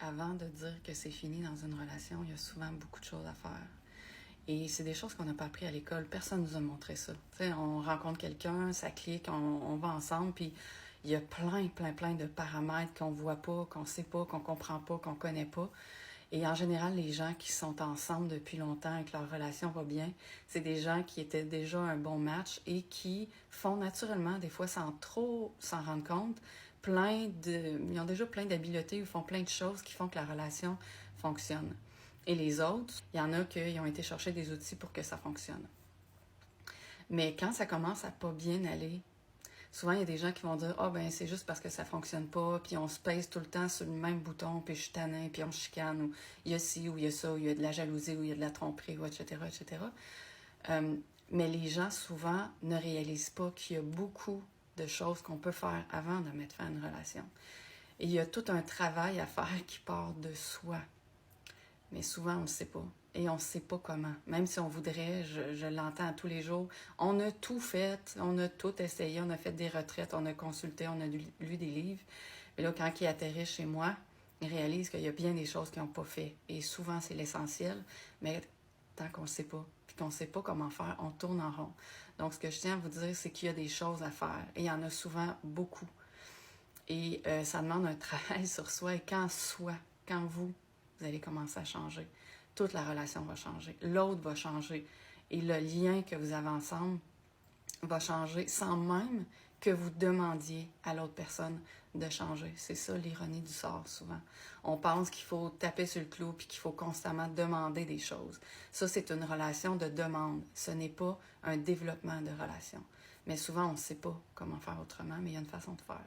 avant de dire que c'est fini dans une relation, il y a souvent beaucoup de choses à faire. Et c'est des choses qu'on n'a pas appris à l'école. Personne ne nous a montré ça. T'sais, on rencontre quelqu'un, ça clique, on va ensemble, puis il y a plein de paramètres qu'on voit pas, qu'on sait pas, qu'on comprend pas, qu'on connaît pas. Et en général, les gens qui sont ensemble depuis longtemps et que leur relation va bien, c'est des gens qui étaient déjà un bon match et qui font naturellement, des fois sans trop s'en rendre compte, ils ont déjà plein d'habiletés ou font plein de choses qui font que la relation fonctionne. Et les autres, il y en a qui ont été chercher des outils pour que ça fonctionne. Mais quand ça commence à pas bien aller, souvent il y a des gens qui vont dire ah ben c'est juste parce que ça fonctionne pas, puis on se pèse tout le temps sur le même bouton, puis je suis tannin, puis on chicane, ou il y a ci, ou il y a ça, ou il y a de la jalousie, ou il y a de la tromperie, ou etc., etc. Mais les gens souvent ne réalisent pas qu'il y a beaucoup de choses qu'on peut faire avant de mettre fin à une relation. Et il y a tout un travail à faire qui part de soi. Mais souvent, on ne le sait pas. Et on ne sait pas comment. Même si on voudrait, je l'entends tous les jours. On a tout fait, on a tout essayé, on a fait des retraites, on a consulté, on a lu des livres. Mais là, quand il atterrit chez moi, il réalise qu'il y a bien des choses qu'ils n'ont pas fait. Et souvent, c'est l'essentiel. Mais tant qu'on ne sait pas, puis qu'on ne sait pas comment faire, on tourne en rond. Donc, ce que je tiens à vous dire, c'est qu'il y a des choses à faire. Et il y en a souvent beaucoup. Et ça demande un travail sur soi. Et quand vous allez commencer à changer, toute la relation va changer. L'autre va changer. Et le lien que vous avez ensemble va changer sans même que vous demandiez à l'autre personne de changer. C'est ça l'ironie du sort souvent. On pense qu'il faut taper sur le clou puis qu'il faut constamment demander des choses. Ça, c'est une relation de demande. Ce n'est pas un développement de relation. Mais souvent, on ne sait pas comment faire autrement, mais il y a une façon de faire.